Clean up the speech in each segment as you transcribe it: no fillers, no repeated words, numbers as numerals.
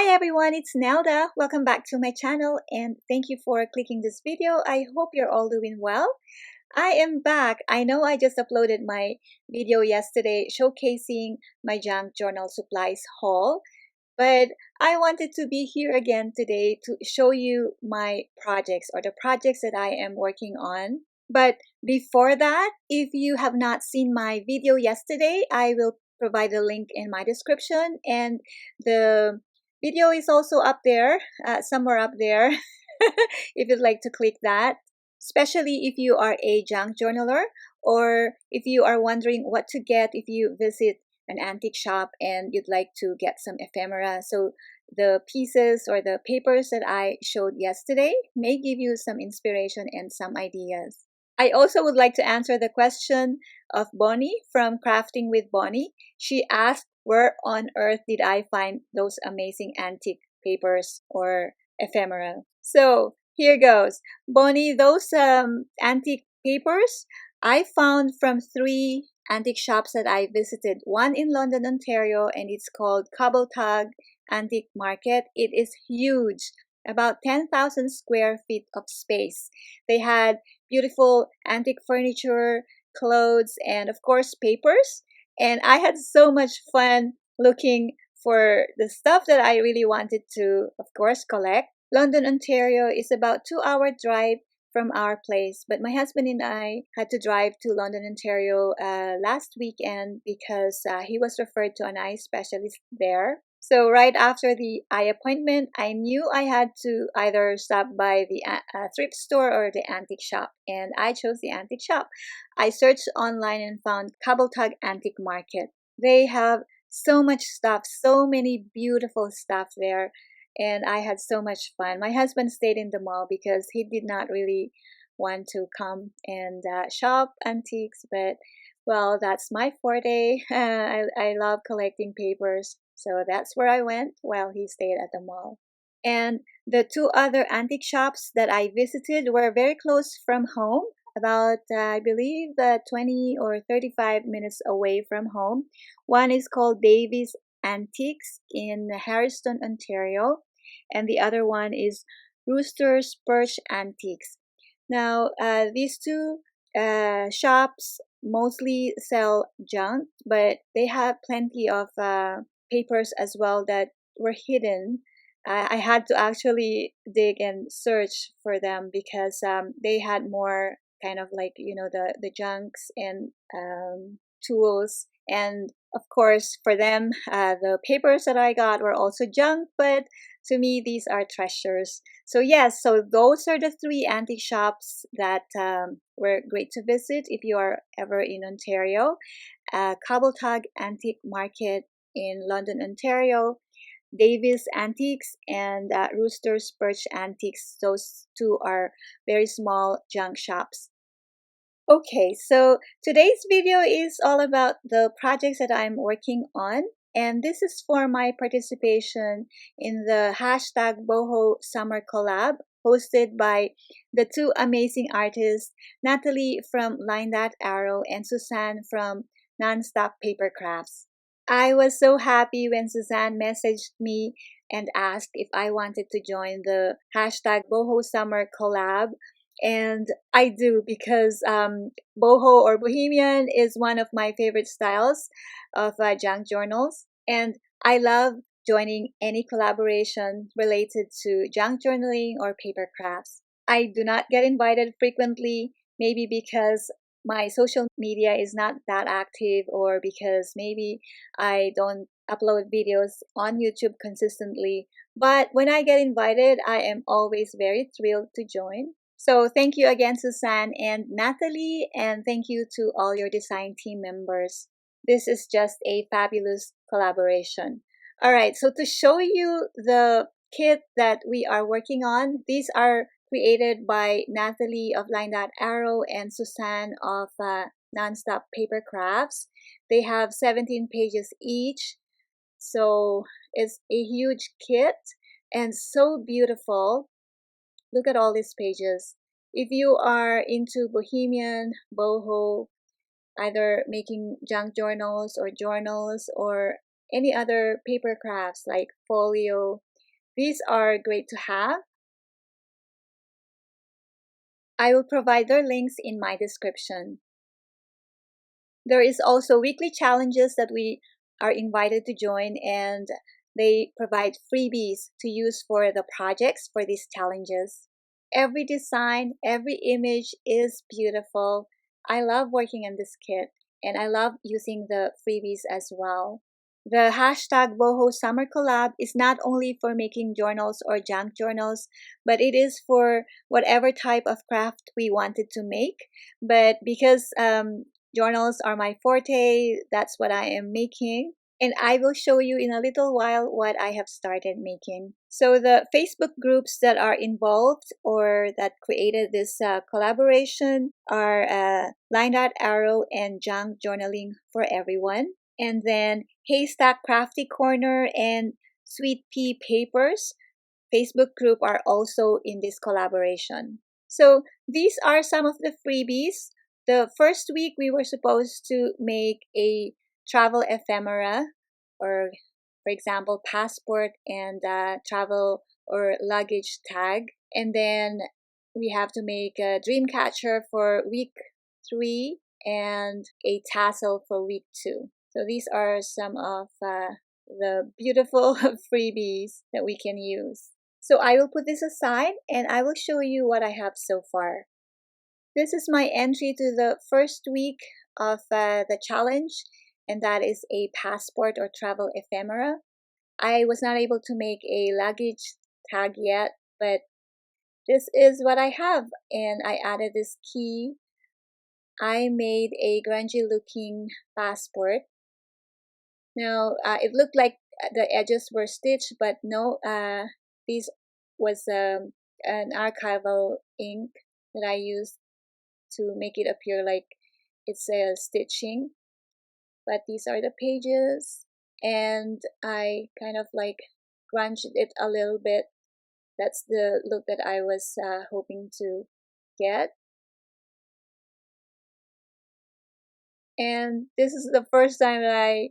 Hi everyone, it's Nelda. Welcome back to my channel and thank you for clicking this video. I hope you're all doing well. I am back. I know I just uploaded my video yesterday showcasing my junk journal supplies haul, but I wanted to be here again today to show you my projects or the projects that I am working on. But before that, if you have not seen my video yesterday, I will provide a link in my description, and the video is also up there, somewhere up there, if you'd like to click that. Especially if you are a junk journaler or if you are wondering what to get if you visit an antique shop and you'd like to get some ephemera. So the pieces or the papers that I showed yesterday may give you some inspiration and some ideas. I also would like to answer the question of Bonnie from Crafting with Bonnie. She asked, where on earth did I find those amazing antique papers or ephemera? So here goes. Bonnie, those antique papers I found from 3 antique shops that I visited. One in London, Ontario, and it's called Cobbletag Antique Market. It is huge, about 10,000 square feet of space. They had beautiful antique furniture, clothes, and of course papers. And I had so much fun looking for the stuff that I really wanted to, of course, collect. London, Ontario is about 2-hour drive from our place, but my husband and I had to drive to London, Ontario last weekend because he was referred to an eye specialist there. So right after the eye appointment, I knew I had to either stop by the thrift store or the antique shop, and I chose the antique shop. I searched online and found Cobbletag Antique Market. They have so much stuff, so many beautiful stuff there, and I had so much fun. My husband stayed in the mall because he did not really want to come and shop antiques, but well, that's my forte. I love collecting papers, so that's where I went while he stayed at the mall. And the 2 other antique shops that I visited were very close from home, about I believe 20 or 35 minutes away from home. One is called Davies Antiques in Harriston, Ontario, and the other one is Rooster's Perch Antiques. Now, these 2 shops mostly sell junk, but they have plenty of papers as well that were hidden. I had to actually dig and search for them because they had more kind of like, the junks and tools. And of course, for them, the papers that I got were also junk, but to me, these are treasures. So yes, so those are the 3 antique shops that were great to visit if you are ever in Ontario. Cobbletag Antique Market in London, Ontario, Davis Antiques, and Rooster's Perch Antiques. Those 2 are very small junk shops. Okay, so today's video is all about the projects that I'm working on, and this is for my participation in the hashtag Boho Summer Collab hosted by the 2 amazing artists, Natalie from Line That Arrow and Suzanne from Nonstop Paper Crafts. I was so happy when Suzanne messaged me and asked if I wanted to join the hashtag Boho Summer Collab. And I do because boho or bohemian is one of my favorite styles of junk journals. And I love joining any collaboration related to junk journaling or paper crafts. I do not get invited frequently, maybe because my social media is not that active or because maybe I don't upload videos on YouTube consistently. But when I get invited, I am always very thrilled to join. So thank you again, Suzanne and Natalie, and thank you to all your design team members. This is just a fabulous collaboration. All right, so to show you the kit that we are working on, these are created by Natalie of Line That Arrow and Suzanne of Nonstop Paper Crafts. They have 17 pages each, so it's a huge kit and so beautiful. Look at all these pages. If you are into bohemian, boho, either making junk journals or any other paper crafts like folio, These are great to have. I will provide their links in my description. There is also weekly challenges that we are invited to join, and they provide freebies to use for the projects for these challenges. Every design, every image is beautiful. I love working on this kit, and I love using the freebies as well. The hashtag Boho Summer Collab is not only for making journals or junk journals, but it is for whatever type of craft we wanted to make. But because journals are my forte, that's what I am making. And I will show you in a little while what I have started making. So the Facebook groups that are involved or that created this collaboration are Line Art Arrow and Junk Journaling for Everyone. And then Haystack Crafty Corner and Sweet Pea Papers Facebook group are also in this collaboration. So these are some of the freebies. The first week we were supposed to make a travel ephemera, or for example passport and travel or luggage tag. And then we have to make a dream catcher for week 3 and a tassel for week 2. So these are some of the beautiful freebies that we can use. So I will put this aside and I will show you what I have so far. This is my entry to the first week of the challenge, and that is a passport or travel ephemera. I was not able to make a luggage tag yet, but this is what I have, and I added this key. I made a grungy looking passport. Now, it looked like the edges were stitched, but no, this was an archival ink that I used to make it appear like it's a stitching. But these are the pages, and I kind of like grunged it a little bit. That's the look that I was hoping to get. And this is the first time that I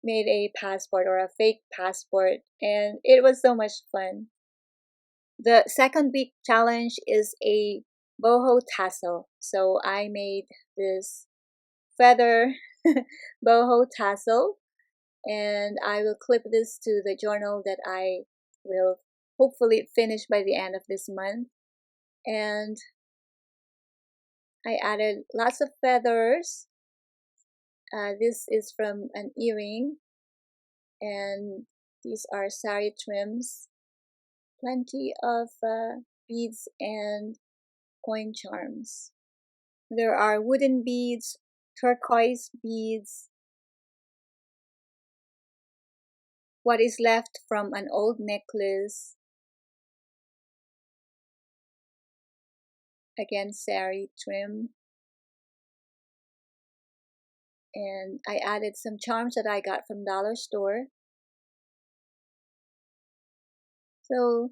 made a passport or a fake passport, and it was so much fun. The second week challenge is a boho tassel. So I made this feather boho tassel, and I will clip this to the journal that I will hopefully finish by the end of this month. And I added lots of feathers. This is from an earring, and these are sari trims. Plenty of beads and coin charms. There are wooden beads, turquoise beads, what is left from an old necklace, again sari trim, and I added some charms that I got from dollar store. So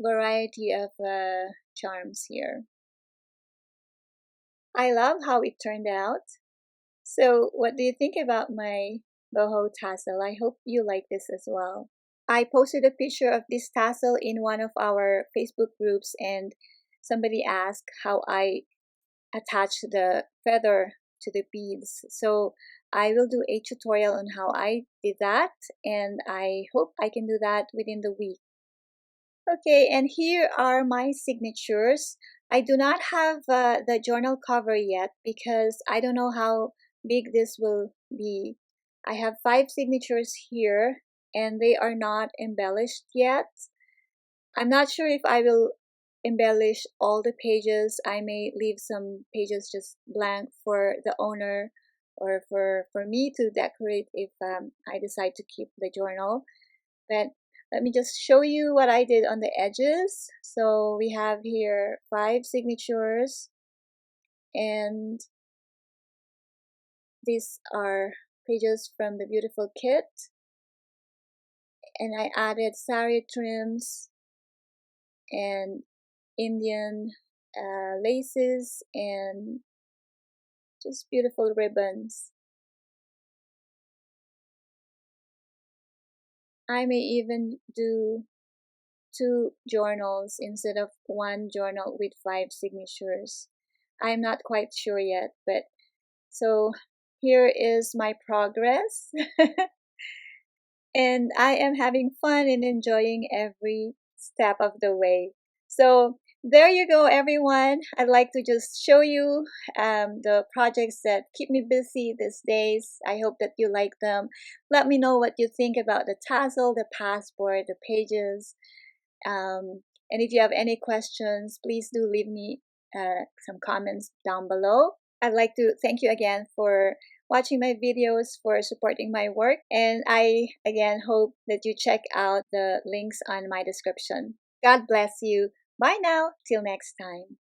variety of charms here. I love how it turned out. So what do you think about my boho tassel? I hope you like this as well. I posted a picture of this tassel in one of our Facebook groups, and somebody asked how I attach the feather to the beads. So I will do a tutorial on how I did that, and I hope I can do that within the week. Okay, and here are my signatures. I do not have the journal cover yet because I don't know how big this will be. I have 5 signatures here and they are not embellished yet. I'm not sure if I will embellish all the pages. I may leave some pages just blank for the owner or for me to decorate if I decide to keep the journal. But let me just show you what I did on the edges. So we have here 5 signatures, and these are pages from the beautiful kit. And I added sari trims and Indian laces and just beautiful ribbons. I may even do 2 journals instead of 1 journal with 5 signatures. I'm not quite sure yet, but so here is my progress. And I am having fun and enjoying every step of the way. So there you go, everyone. I'd like to just show you the projects that keep me busy these days. I hope that you like them. Let me know what you think about the tassel, the passport, the pages. And if you have any questions, please do leave me some comments down below. I'd like to thank you again for watching my videos, for supporting my work, and I again hope that you check out the links on my description. God bless you. Bye now. Till next time.